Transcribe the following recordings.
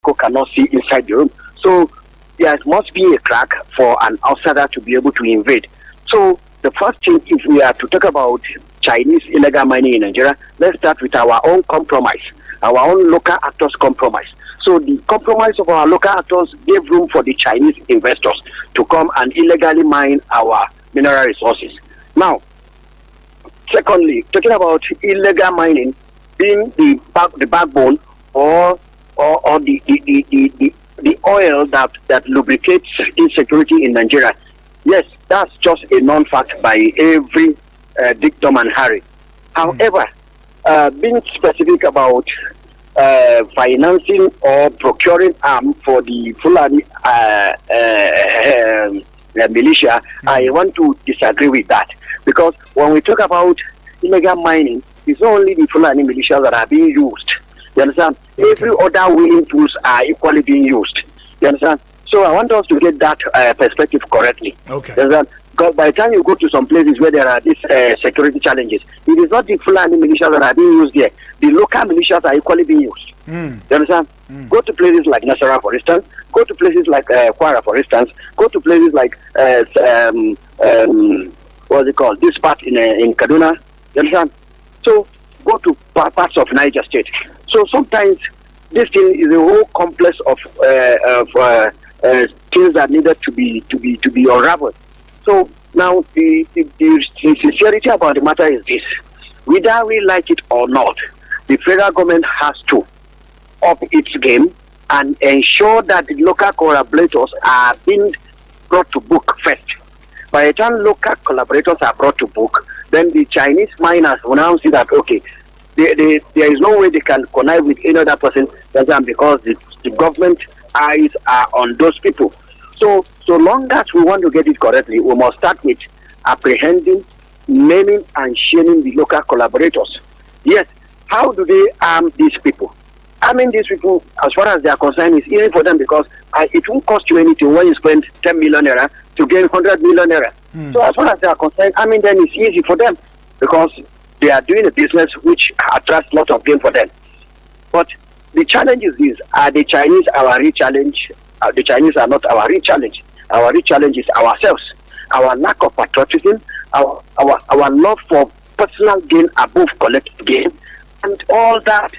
people cannot see inside the room. So there must be a crack for an outsider to be able to invade. So the first thing, if we are to talk about Chinese illegal mining in Nigeria, let's start with our own compromise, our own local actors compromise. So the compromise of our local actors gave room for the Chinese investors to come and illegally mine our mineral resources. Now, secondly, talking about illegal mining being the backbone or the oil that lubricates insecurity in Nigeria. Yes, that's just a non-fact by every Dick, Tom, and Harry. However, being specific about financing or procuring arms for the Fulani militia, I want to disagree with that, because when we talk about illegal mining, it's not only the Fulani militias that are being used. You understand? Okay. Every other willing tools are equally being used. You understand? So I want us to get that perspective correctly. Okay. You understand? Because by the time you go to some places where there are these security challenges, it is not the Fulani militias that are being used there. The local militias are equally being used. You understand? Go to places like Nasarawa, for instance. Go to places like Kwara, for instance. Go to places like what's it called? This part in Kaduna. You understand? So go to parts of Niger State. So sometimes this thing is a whole complex of things that needed to be unraveled. So now the sincerity about the matter is this: whether we like it or not, the federal government has to up its game and ensure that the local collaborators are being brought to book first. By the time local collaborators are brought to book, then the Chinese miners will now see that, okay, there is no way they can connive with any other person because the government eyes are on those people. So long as we want to get it correctly, we must start with apprehending, naming, and shaming the local collaborators. Yes, how do they arm these people? Arming these people, as far as they are concerned, is easy for them because it won't cost you anything when you spend 10 million naira to gain 100 million naira. So as far as they are concerned, then it's easy for them because they are doing a business which attracts a lot of gain for them. But the challenge is this: are the Chinese our real challenge? The Chinese are not our real challenge. Our real challenge is ourselves, our lack of patriotism, our love for personal gain above collective gain, and all that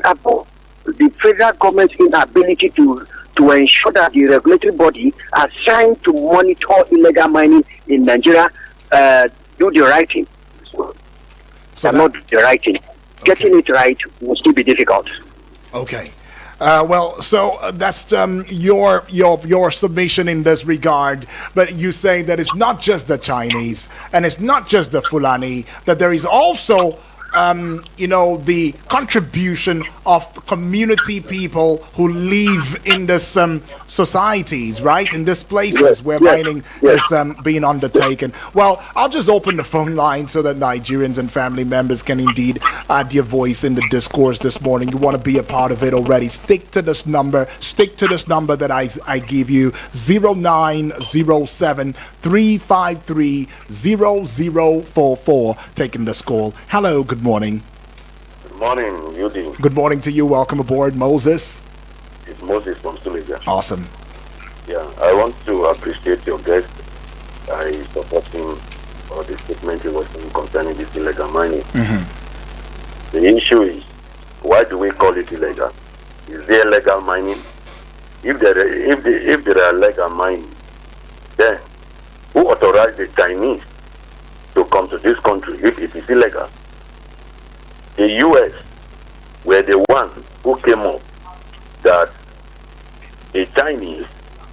above the federal government's inability to ensure that the regulatory body assigned to monitor illegal mining in Nigeria do the right thing. So not the right thing. Okay. Getting it right will still be difficult. Okay. So that's your submission in this regard. But you say that it's not just the Chinese and it's not just the Fulani, that there is also the contribution of community people who live in this societies, right? In these places where mining is being undertaken. Well, I'll just open the phone line so that Nigerians and family members can indeed add your voice in the discourse this morning. You want to be a part of it already. Stick to this number that I give you, 0907 353 0044. Taking this call. Hello, good morning. Good morning, Yudi. Good morning to you. Welcome aboard, Moses. It's Moses from Suleja. Awesome. Yeah, I want to appreciate your guest. I support him for the statement he was saying concerning this illegal mining. The issue is, why do we call it illegal? Is there illegal mining? If there are illegal mining, then who authorized the Chinese to come to this country if it is illegal? The U.S. were the ones who came up that the Chinese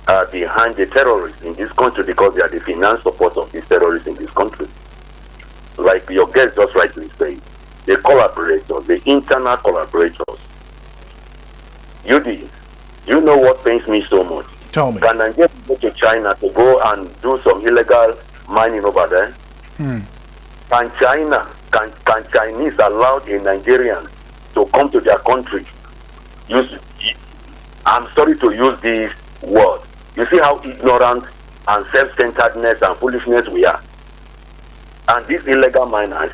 are behind the terrorists in this country because they are the finance support of these terrorists in this country. Like your guest just rightly said, the collaborators, the internal collaborators. Do you know what pains me so much? Tell me. Can Nigeria go to China to go and do some illegal mining over there? Can Chinese allow the Nigerians to come to their country? I'm sorry to use this word. You see how ignorant and self-centeredness and foolishness we are. And these illegal miners,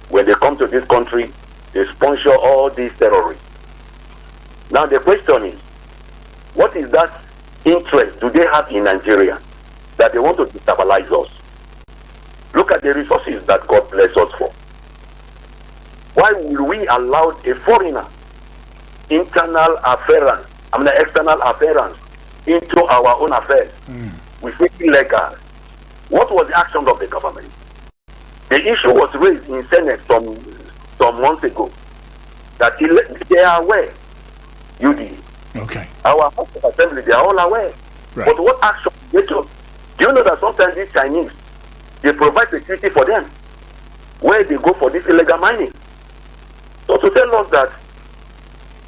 when they come to this country, they sponsor all these terrorists. Now the question is, What is that interest do they have in Nigeria that they want to destabilize us? Look at the resources that God bless us for. Why will we allow a foreigner external affairs into our own affairs? We feel illegal. What was the action of the government? The issue was raised in Senate some months ago that they are aware. Okay. Our House of Assembly, they are all aware. Right. But what action they took? Do you know that sometimes these Chinese, they provide security for them where they go for this illegal mining? So to tell us that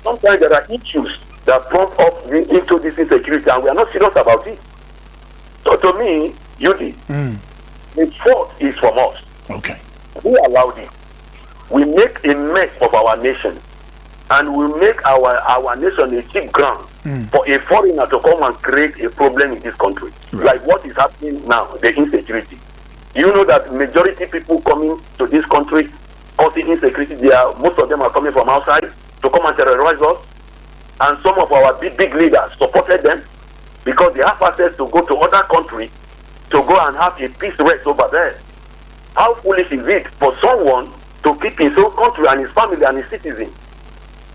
sometimes there are issues that prompt up into this insecurity and we are not serious about it. So to me, the fault is from us. Okay. We allowed it. We make a mess of our nation. And we make our nation a cheap ground for a foreigner to come and create a problem in this country. Right. Like what is happening now, the insecurity. You know that majority people coming to this country causing insecurity, most of them are coming from outside to come and terrorize us. And some of our big leaders supported them because they have access to go to other countries to go and have a peace rest over there. How foolish is it for someone to keep his own country and his family and his citizens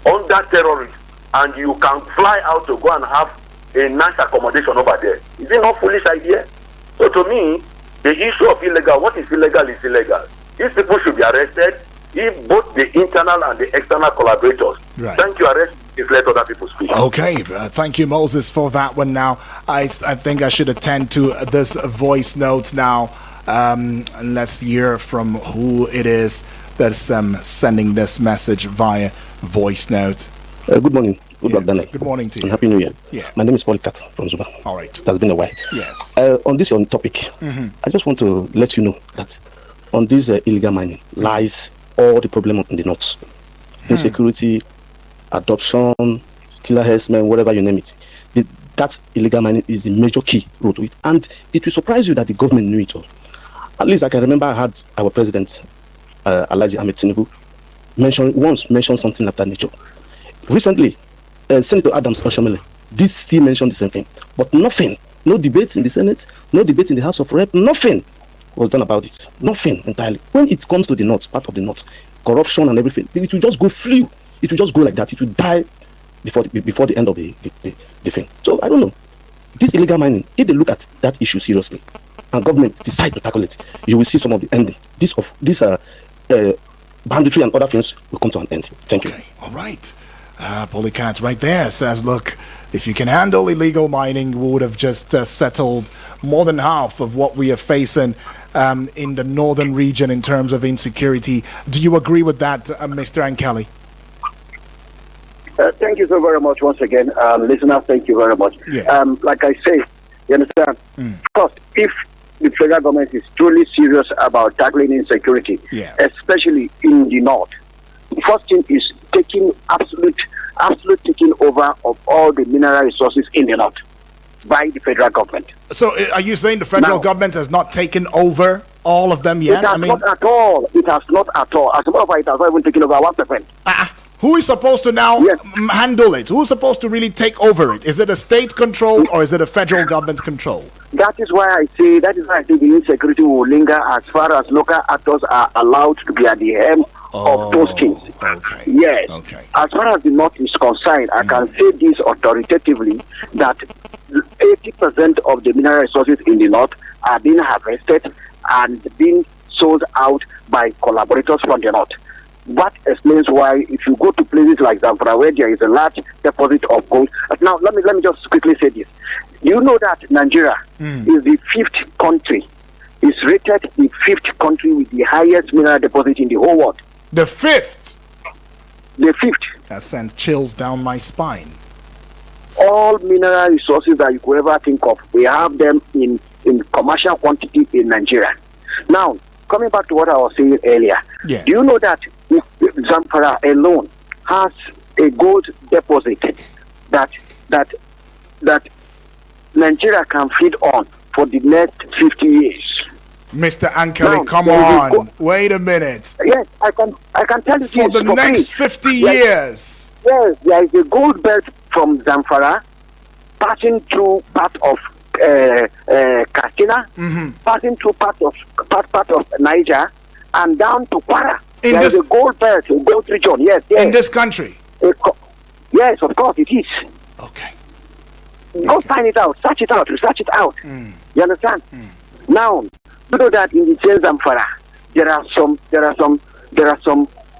under terrorists, and you can fly out to go and have a nice accommodation over there? Is it not a foolish idea? So to me, the issue of illegal, what is illegal is illegal. These people should be arrested, if both the internal and the external collaborators. Right. Thank you, arrest. If let other people speak. Okay, thank you, Moses, for that one. Now, I think I should attend to this voice notes now. Let's hear from who it is that's sending this message via voice note. Good morning. Good morning to you. And Happy New Year. Yeah. My name is Polycat from Zuba. All right. It has been a while. Yes. On this topic, I just want to let you know that on this illegal mining lies all the problem in the north. Insecurity, adoption, killer herdsmen, whatever you name it. That illegal mining is the major key road to it. And it will surprise you that the government knew it all. At least I can remember I had our president, alleging mention something of that nature. Recently, Senator Adams Oshamele did still mention the same thing, but nothing, no debates in the Senate, no debate in the House of Rep, nothing was done about it. Nothing entirely. When it comes to the north, part of the north, corruption and everything, it will just go free. It will just go like that. It will die before the end of the thing. So I don't know. This illegal mining, if they look at that issue seriously, and government decide to tackle it, you will see some of the ending. This banditry and other things will come to an end. Thank you. All right. Polycat right there says, look, if you can handle illegal mining, we would have just settled more than half of what we are facing in the northern region in terms of insecurity. Do you agree with that, Mr. Ankeli? Thank you so very much once again. Listeners, thank you very much. Yeah. Like I say, you understand? First, if the federal government is truly serious about tackling insecurity, especially in the north, the first thing is taking absolute taking over of all the mineral resources in the north by the federal government. So are you saying the federal government has not taken over all of them yet? It has not at all. It has not at all. As a matter of fact, it has not even taken over 1%. Who is supposed to now handle it? Who's supposed to really take over it? Is it a state control or is it a federal government control? That is why I say the insecurity will linger as far as local actors are allowed to be at the helm of those things. Okay. Yes. Okay. As far as the north is concerned, I can say this authoritatively that 80% of the mineral resources in the north are being harvested and being sold out by collaborators from the north. That explains why if you go to places like Zamfara where there is a large deposit of gold. Now let me just quickly say this. You know that Nigeria is the fifth country, is rated the fifth country with the highest mineral deposit in the whole world. The fifth? The fifth. That sent chills down my spine. All mineral resources that you could ever think of, we have them in commercial quantity in Nigeria. Now, coming back to what I was saying earlier, do you know that Zamfara alone has a gold deposit that Nigeria can feed on for the next 50 years? Mr. Ankeli, come on. Wait a minute. Yes, I can tell you for the next 50 years. Yes, there is a gold belt from Zamfara passing through part of Katsina, passing through part of Niger, and down to Kwara. There is a gold belt, a gold region. Yes, yes. In this country. Yes, of course it is. Okay. Go find it out, search it out, research it out. You understand? Now, you know that in the same Zamfara, there are some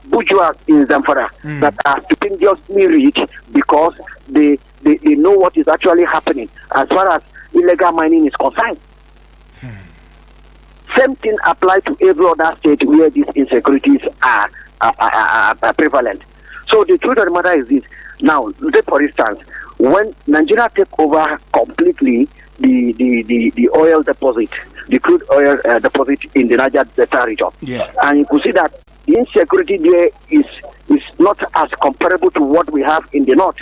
bourgeois in Zamfara that are stupendiously rich because they know what is actually happening as far as illegal mining is concerned. Same thing applies to every other state where these insecurities are prevalent. So the truth of the matter is this. Now, take for instance, when Nigeria take over completely the oil deposit, the crude oil deposit in the Niger Delta region, and you could see that the insecurity there is not as comparable to what we have in the north,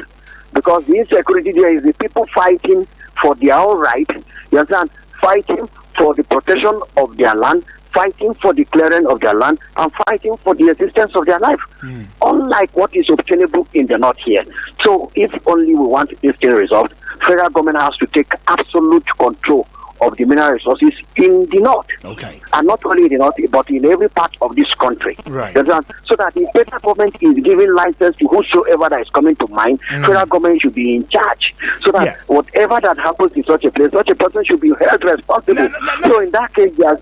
because the insecurity there is the people fighting for their own right, you understand, fighting for the protection of their land, fighting for the clearing of their land, and fighting for the existence of their life. Unlike what is obtainable in the north here. So if only we want this thing resolved, federal government has to take absolute control of the mineral resources in the north. Okay. And not only in the north, but in every part of this country. Right. So that the federal government is giving license to whosoever that is coming to mine, federal government should be in charge. So that whatever that happens in such a place, such a person should be held responsible. So in that case, there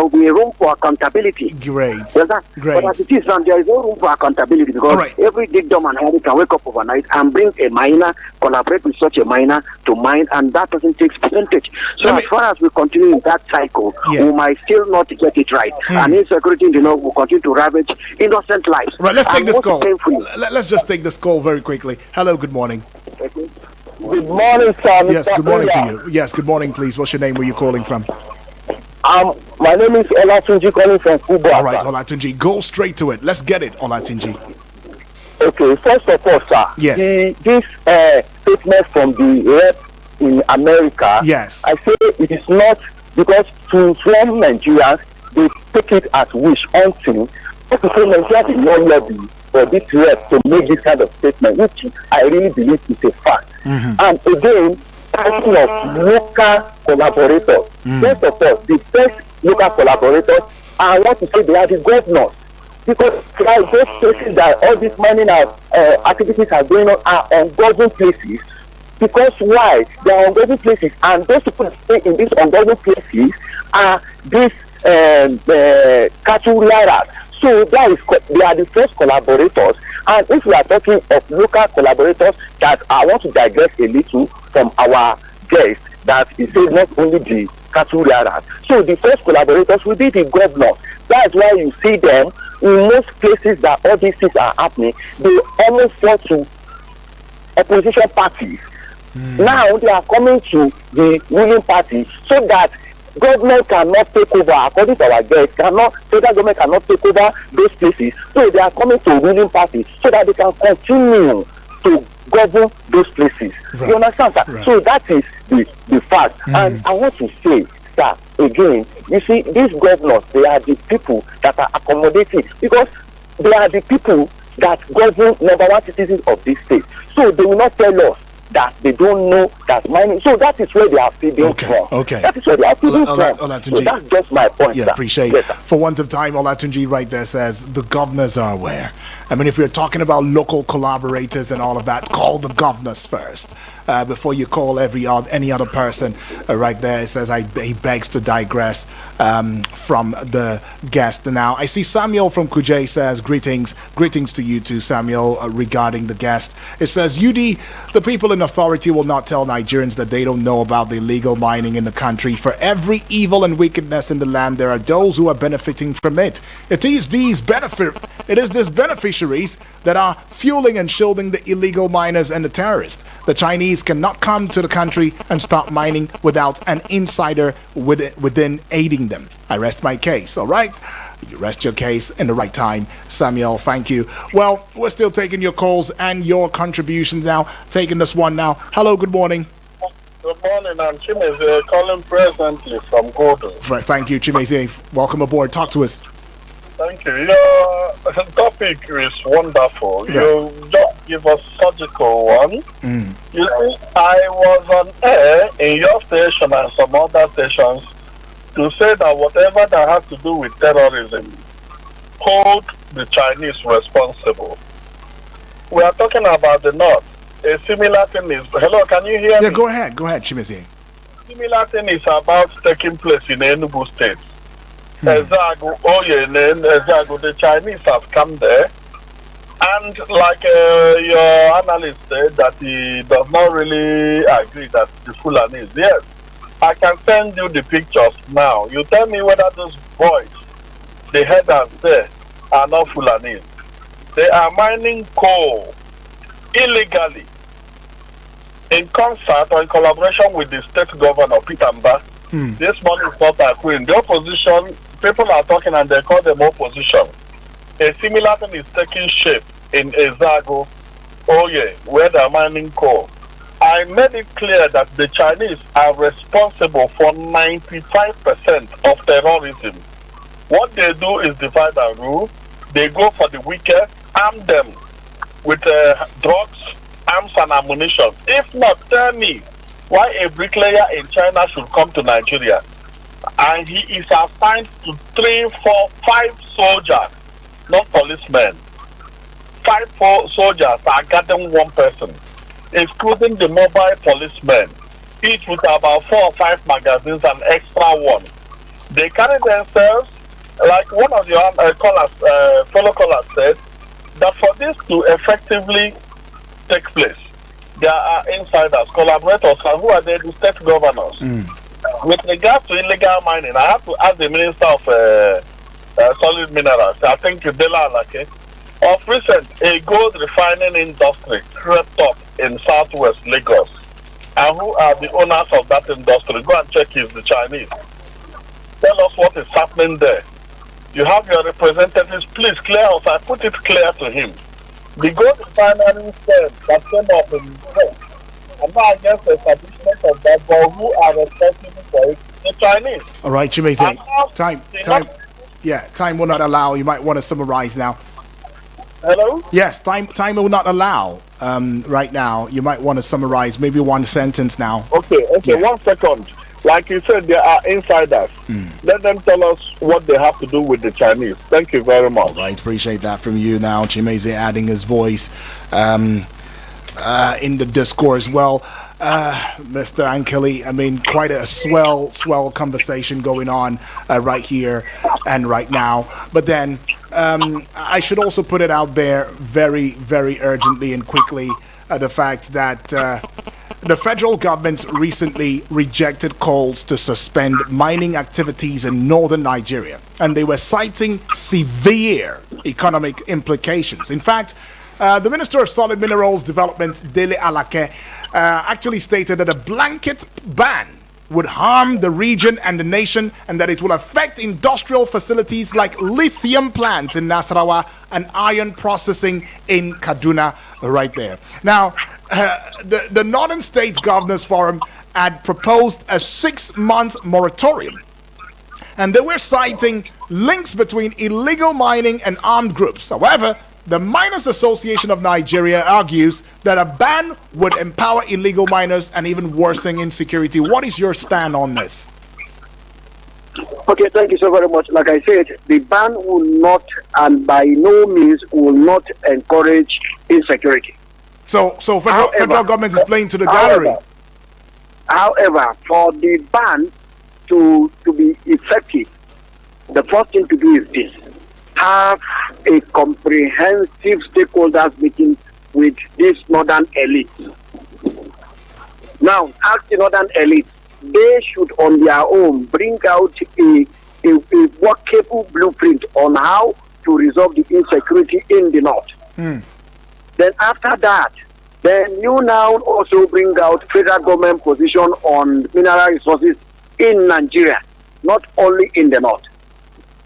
will be a room for accountability. Great. But as it is now, there is no room for accountability because every dictum and Harry can wake up overnight and bring a miner, collaborate with such a miner to mine, and that person takes percentage. So as far as we continue in that cycle, we might still not get it right. And insecurity in the north will continue to ravage innocent lives. Right, let's take this call. Let's just take this call very quickly. Hello, good morning. Good morning, sir. Yes, good morning to you. Yes, good morning, please. What's your name? Where are you calling from? My name is Olatunji, calling from Kuba. All right, Olatunji, go straight to it. Let's get it, Olatunji. Okay, first of all, sir. Yes. This statement from the rep in America. Yes. I say it is not because to some Nigerians they take it as wish until Nigerians is not ready for this rep to make this kind of statement, which I really believe is a fact. And again, talking of local collaborators. First of all, the first local collaborators, I want to say they are the governors. Because like those places that all these mining activities are going on are ungoverned places. Because why? They are ungoverned places, and those people that stay in these ungoverned places are these cattle rearers. So they are the first collaborators. And if we are talking of local collaborators, that I want to digress a little from our guest, that he says not only the cattle rearers. So the first collaborators will be the governors. That's why you see them in most places that all these things are happening, they almost fall to opposition parties. Now they are coming to the ruling party so that government cannot take over, according to our guests, federal government cannot take over those places. So they are coming to ruling party so that they can continue to govern those places. Right. You understand, sir? Right. So that is the fact. And I want to say, sir, again, you see, these governors, they are the people that are accommodating, because they are the people that govern number one citizens of this state. So they will not tell us that they don't know that mining. So that is where they are feeding from. Okay. That is where they are feeding from. So that's just my point. Yeah, sir. appreciate it. For want of time, Olatunji right there says the governors are aware. I mean, if you're talking about local collaborators and all of that, call the governors first before you call any other person. Right there, it says he begs to digress from the guest. Now, I see Samuel from Kuje says greetings to you too, Samuel, regarding the guest. It says UD, the people in authority will not tell Nigerians that they don't know about the illegal mining in the country. For every evil and wickedness in the land, there are those who are benefiting from it. It is these beneficiaries that are fueling and shielding the illegal miners and the terrorists. The Chinese cannot come to the country and stop mining without an insider within aiding them. I rest my case, all right? You rest your case in the right time. Samuel, thank you. Well, we're still taking your calls and your contributions now. Taking this one now. Hello, good morning. Good morning, I'm Chimeze, calling presently from Godo. Thank you, Chimeze. Welcome aboard. Talk to us. Thank you. Your topic is wonderful. Yeah. You just give us surgical one. Mm. You see, I was on air in your station and some other stations to say that whatever that has to do with terrorism, hold the Chinese responsible. We are talking about the North. A similar thing is, hello, can you hear Yeah, me? go ahead, Chimezie. Similar thing is about taking place in Enugu State. Ezagu, Ezagu, the Chinese have come there. And like your analyst said, that he does not really agree that the Fulani is. Yes, I can send you the pictures now. You tell me whether those boys, the headers there, are not Fulani. They are mining coal illegally in concert or in collaboration with the state governor, Peter Mba. This money is not agreeing. The opposition, people are talking and they call them opposition. A similar thing is taking shape in Ezago, where they are mining coal. I made it clear that the Chinese are responsible for 95% of terrorism. What they do is divide and rule. They go for the wicked, arm them with drugs, arms and ammunition. If not, tell me why a bricklayer in China should come to Nigeria and he is assigned to 3, 4, 5 soldiers, not policemen. 5, 4 soldiers are guarding one person, including the mobile policemen, each with about 4 or 5 magazines and extra one. They carry themselves, like one of your fellow callers said, that for this to effectively take place, there are insiders, collaborators, and who are there? The state governors. With regards to illegal mining, I have to ask the Minister of Solid Minerals, I think Dela Alake, of recent, a gold refining industry crept up in southwest Lagos. And who are the owners of that industry? Go and check it's the Chinese. Tell us what is happening there. You have your representatives, please clear us. I put it clear to him. The gold refinery said that came up in court. I'm not against the establishment of that, but who are responsible for it? The Chinese. All right, Chimezie. Time will not allow. You might want to summarize now. Hello? Yes, time will not allow right now. You might want to summarize maybe one sentence now. Okay, yeah. 1 second. Like you said, there are insiders. Let them tell us what they have to do with the Chinese. Thank you very much. All right, appreciate that from you now. Chimezie adding his voice in the discourse. Well, Mr. Ankeli, I mean, quite a swell conversation going on right here and right now. But then I should also put it out there very, very urgently and quickly the fact that the federal government recently rejected calls to suspend mining activities in northern Nigeria, and they were citing severe economic implications. In fact, the Minister of Solid Minerals Development, Dele Alake, actually stated that a blanket ban would harm the region and the nation, and that it will affect industrial facilities like lithium plants in Nasarawa and iron processing in Kaduna right there. Now, the Northern States Governors Forum had proposed a 6-month moratorium, and they were citing links between illegal mining and armed groups. However, the Miners Association of Nigeria argues that a ban would empower illegal miners and even worsen insecurity. What is your stand on this? Okay, thank you so very much. Like I said, the ban will not, and by no means will not encourage insecurity. So federal government is playing to the gallery. However, for the ban to be effective, the first thing to do is this: have a comprehensive stakeholders meeting with these northern elites. Now, ask the northern elites, they should on their own bring out a workable blueprint on how to resolve the insecurity in the north. Then after that, then you now also bring out federal government position on mineral resources in Nigeria, not only in the north.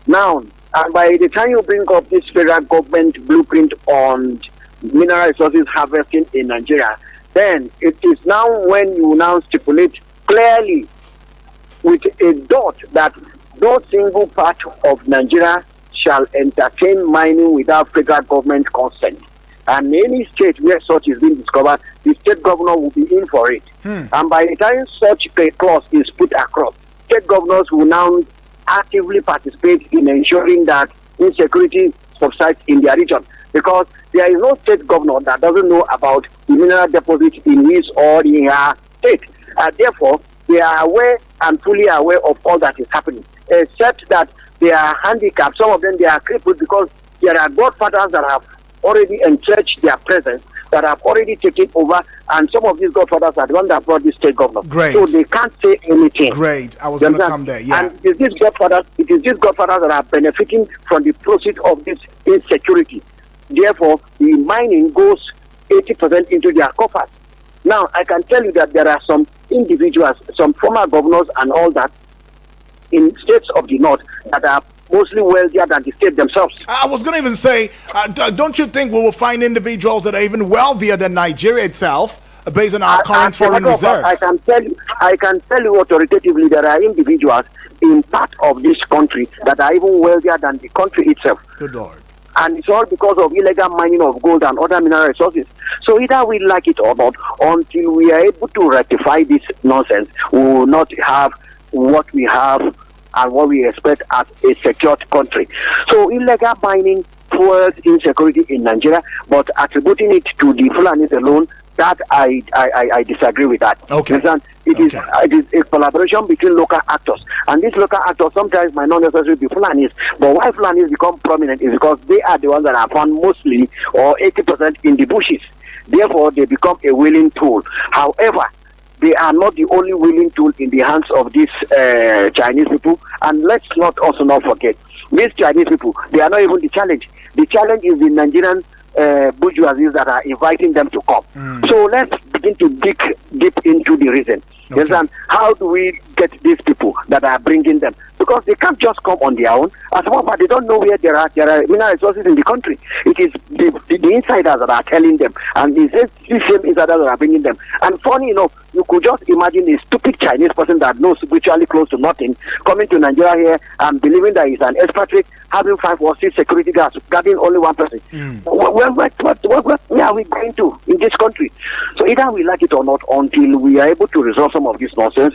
Now, and by the time you bring up this federal government blueprint on mineral resources harvesting in Nigeria, then it is now when you now stipulate clearly with a dot that no single part of Nigeria shall entertain mining without federal government consent. And any state where such is being discovered, the state governor will be in for it. And by the time such a clause is put across, state governors will now actively participate in ensuring that insecurity subsides in their region. Because there is no state governor that doesn't know about the mineral deposit in his or in her state. Therefore, they are aware and fully aware of all that is happening. Except that they are handicapped. Some of them, they are crippled because there are godfathers that have already entrenched their presence, that have already taken over, and some of these godfathers are the ones that brought this state governor. Great. So they can't say anything. Great. I was going to come there. Yeah. And it is these godfathers that are benefiting from the proceeds of this insecurity. Therefore, the mining goes 80% into their coffers. Now, I can tell you that there are some individuals, some former governors and all that, in states of the north that are mostly wealthier than the state themselves. I was going to even say, don't you think we will find individuals that are even wealthier than Nigeria itself, based on our current foreign reserves? I can tell you authoritatively there are individuals in part of this country that are even wealthier than the country itself. Good Lord. And it's all because of illegal mining of gold and other mineral resources. So either we like it or not, until we are able to rectify this nonsense, we will not have what we have and what we expect as a secured country. So illegal mining fuels insecurity in Nigeria, but attributing it to the Fulanis alone, that I disagree with that. Okay. It is a collaboration between local actors, and these local actors sometimes might not necessarily be Fulanis, but why Fulanis become prominent is because they are the ones that are found mostly or 80% in the bushes. Therefore, they become a willing tool. However, they are not the only willing tool in the hands of these Chinese people, and let's not also not forget, these Chinese people, they are not even the challenge. The challenge is the Nigerian bourgeoisie that are inviting them to come. So let's begin to dig deep into the reason. Okay. How do we get these people that are bringing them? Because they can't just come on their own. As well, but they don't know where there are mineral resources in the country. It is the insiders that are telling them, and it's the same insiders that are bringing them. And funny enough, you could just imagine a stupid Chinese person that knows virtually close to nothing coming to Nigeria here and believing that he's an expatriate, having 5 or 6 security guards guarding only one person. Where are we going to in this country? So either we like it or not, until we are able to resolve some of this nonsense,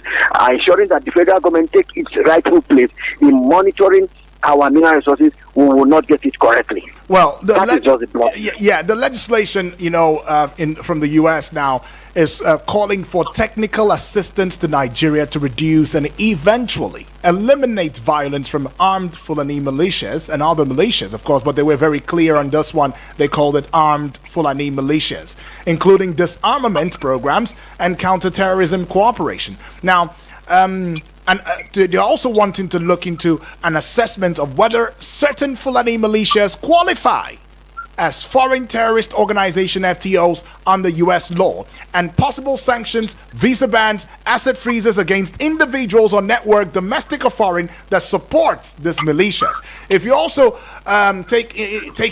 ensuring that the federal government takes its rightful place in monitoring our mineral resources, we will not get it correctly. Well, the the legislation, from the U.S. now is calling for technical assistance to Nigeria to reduce and eventually eliminate violence from armed Fulani militias and other militias, of course, but they were very clear on this one. They called it armed Fulani militias, including disarmament programs and counterterrorism cooperation. Now, they're also wanting to look into an assessment of whether certain Fulani militias qualify as foreign terrorist organization FTOs under U.S. law, and possible sanctions, visa bans, asset freezes against individuals or network, domestic or foreign, that supports these militias. If you also take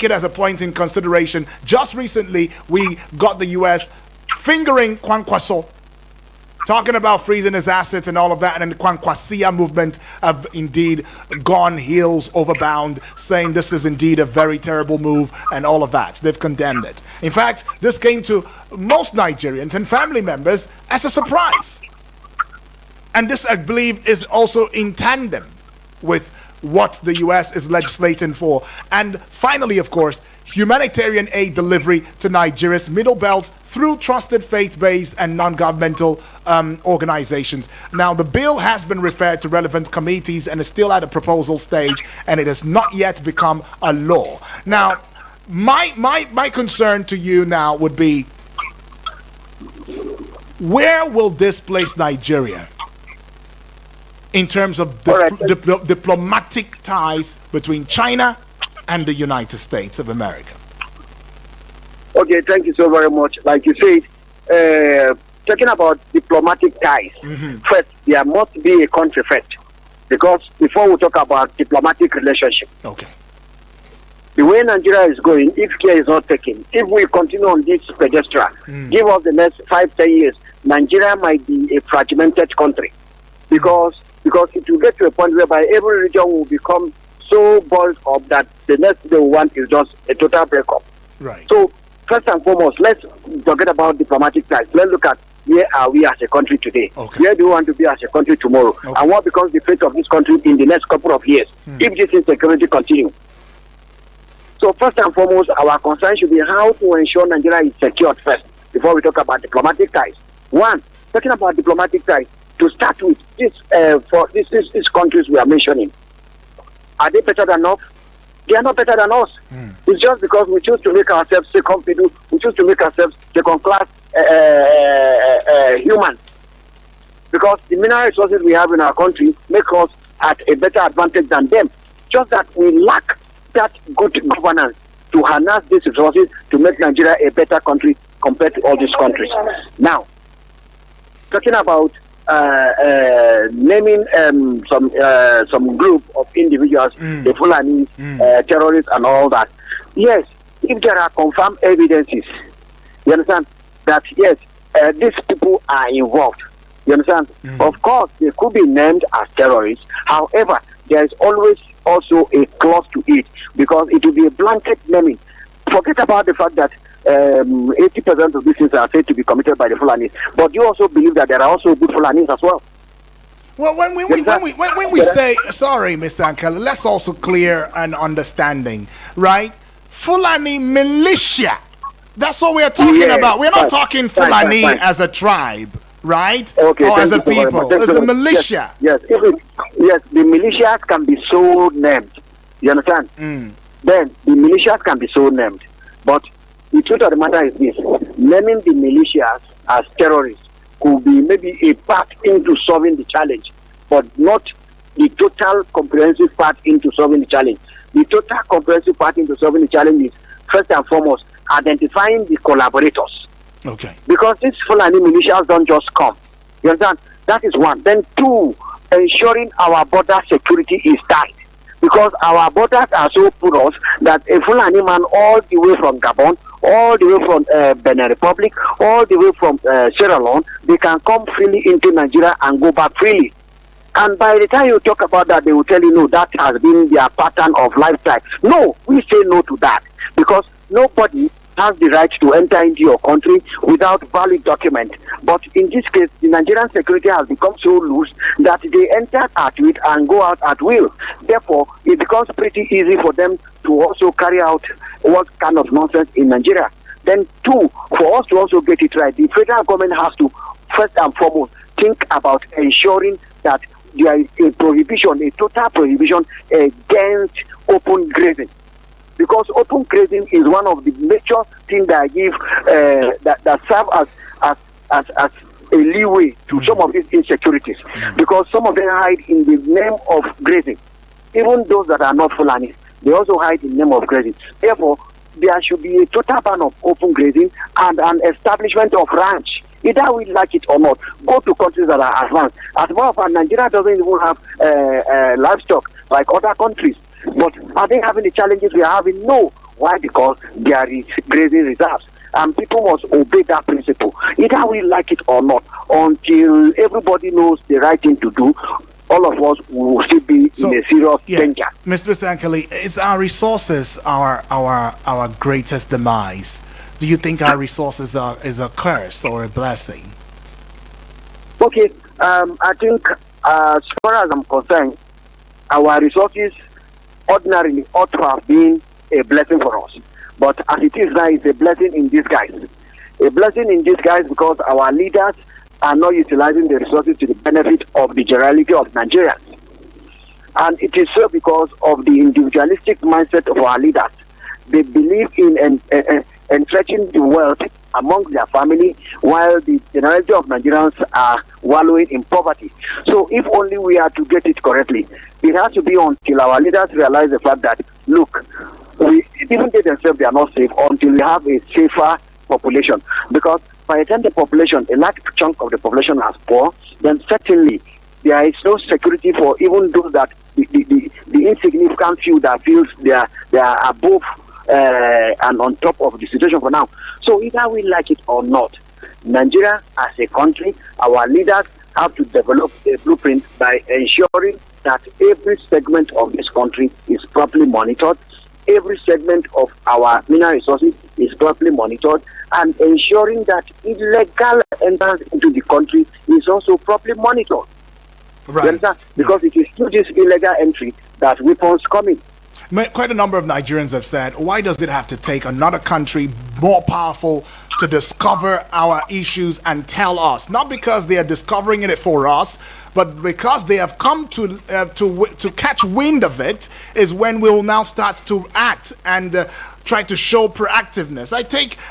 it as a point in consideration, just recently we got the U.S. fingering Kwankwaso, talking about freezing his assets and all of that, and the Kwankwasia movement have indeed gone heels over bound, saying this is indeed a very terrible move and all of that. They've condemned it. In fact, this came to most Nigerians and family members as a surprise. And this, I believe, is also in tandem with what the U.S. is legislating for. And finally, of course, humanitarian aid delivery to Nigeria's Middle Belt through trusted faith-based and non-governmental organizations. Now, the bill has been referred to relevant committees and is still at a proposal stage, and it has not yet become a law. Now, my concern to you now would be, where will this place Nigeria in terms of diplomatic ties between China and the United States of America? Okay, thank you so very much. Like you said, talking about diplomatic ties, first, there must be a country first. Because before we talk about diplomatic relationship, the way Nigeria is going, if care is not taken, if we continue on this pedestal, give us the next 5-10 years, Nigeria might be a fragmented country. Because it will get to a point whereby every region will become so boiled up that the next thing they want is just a total breakup. Right. So first and foremost, let's forget about diplomatic ties. Let's look at where are we as a country today? Okay. Where do we want to be as a country tomorrow? Okay. And what becomes the fate of this country in the next couple of years if this insecurity continues? So first and foremost, our concern should be how to ensure Nigeria is secured first before we talk about diplomatic ties. One, talking about diplomatic ties, to start with, these countries we are mentioning, are they better than us? They are not better than us. It's just because we choose to make ourselves second fiddle, we choose to make ourselves second class humans. Because the mineral resources we have in our country make us at a better advantage than them. Just that we lack that good governance to harness these resources to make Nigeria a better country compared to all these countries. Now, talking about naming some group of individuals, the Fulani terrorists and all that. Yes, if there are confirmed evidences, you understand that yes, these people are involved. You understand? Of course, they could be named as terrorists. However, there is always also a clause to it because it will be a blanket naming. Forget about the fact that 80% of these things are said to be committed by the Fulanis, but you also believe that there are also good Fulanis as well. Well, when we say, sorry, Mr. Ankele, let's also clear an understanding, right? Fulani militia. That's what we are talking about. We're not talking Fulani as a tribe, right? Okay, or as a people. As a militia. Yes, yes, the militias can be so named. You understand? Then the militias can be so named. But the truth of the matter is this: naming the militias as terrorists could be maybe a part into solving the challenge, but not the total comprehensive part into solving the challenge. The total comprehensive part into solving the challenge is first and foremost identifying the collaborators. Okay. Because these Fulani militias don't just come. You understand? That is one. Then two, ensuring our border security is tight. Because our borders are so porous that a Fulani man all the way from Gabon, all the way from Benin Republic, all the way from Sierra Leone, they can come freely into Nigeria and go back freely. And by the time you talk about that, they will tell you, no, that has been their pattern of lifestyle. No, we say no to that. Because nobody has the right to enter into your country without valid document. But in this case, the Nigerian security has become so loose that they enter at will and go out at will. Therefore, it becomes pretty easy for them to also carry out what kind of nonsense in Nigeria. Then two, for us to also get it right, the federal government has to first and foremost think about ensuring that there is a prohibition, a total prohibition against open grazing. Because open grazing is one of the major things that give that serve as a leeway to some of these insecurities. Because some of them hide in the name of grazing. Even those that are not Fulani, they also hide in the name of grazing. Therefore, there should be a total ban of open grazing and an establishment of ranch. Either we like it or not, go to countries that are advanced. As well as Nigeria doesn't even have livestock like other countries. But are they having the challenges we are having? No. Why? Because there is grazing reserves. And people must obey that principle. Either we like it or not. Until everybody knows the right thing to do, all of us will still be in a serious danger. Mr. Ankele, is our resources our greatest demise? Do you think our resources is a curse or a blessing? Okay, I think as far as I'm concerned, our resources ordinarily ought to have been a blessing for us. But as it is now, it's a blessing in disguise. A blessing in disguise because our leaders are not utilizing the resources to the benefit of the generality of Nigerians. And it is so because of the individualistic mindset of our leaders. They believe in entrenching the wealth among their family while the generality of Nigerians are wallowing in poverty. So if only we are to get it correctly, it has to be until our leaders realize the fact that, look, even they themselves, they are not safe until we have a safer population. Because by the time the population, a large chunk of the population is poor, then certainly there is no security for even those that the insignificant few that feels they are above and on top of the situation for now. So either we like it or not, Nigeria as a country, our leaders have to develop a blueprint by ensuring that every segment of this country is properly monitored, every segment of our mineral resources is properly monitored, and ensuring that illegal entrance into the country is also properly monitored. Right. Because it is through this illegal entry that weapons come in. Quite a number of Nigerians have said, why does it have to take another country more powerful to discover our issues and tell us? Not because they are discovering it for us, but because they have come to catch wind of it is when we will now start to act and try to show proactiveness.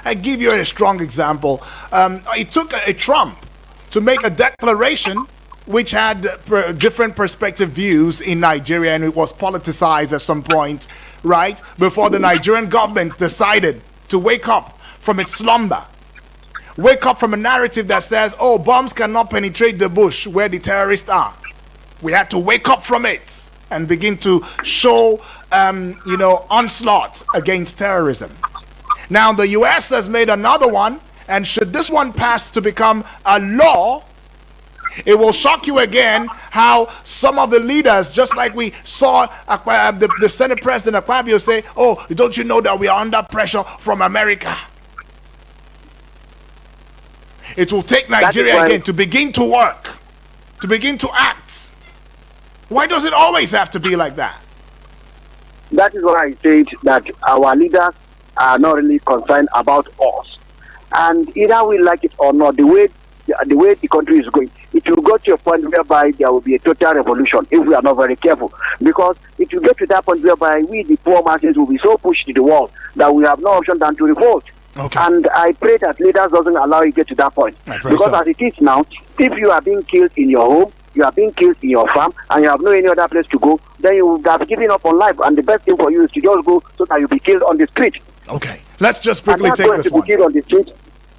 I give you a strong example. It took a Trump to make a declaration which had different perspective views in Nigeria, and it was politicized at some point, right? Before the Nigerian government decided to wake up from its slumber. Wake up from a narrative that says, oh, bombs cannot penetrate the bush where the terrorists are. We had to wake up from it and begin to show, onslaught against terrorism. Now, the U.S. has made another one, and should this one pass to become a law, it will shock you again how some of the leaders, just like we saw the Senate President Akpabio say, oh, don't you know that we are under pressure from America? It will take Nigeria again to begin to work, to begin to act. Why does it always have to be like that? That is why I said that our leaders are not really concerned about us. And either we like it or not, the way the country is going, it will go to a point whereby there will be a total revolution if we are not very careful. Because it will get to that point whereby we, the poor masses, will be so pushed to the wall that we have no option than to revolt. Okay. And I pray that leaders doesn't allow you to get to that point. Because as it is now, if you are being killed in your home, you are being killed in your farm, and you have no any other place to go, then you would have given up on life. And the best thing for you is to just go so that you'll be killed on the street. Okay. Let's just quickly take this one. Be killed on the street.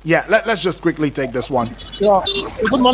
Yeah, let's just quickly take this one. Yeah. Good morning.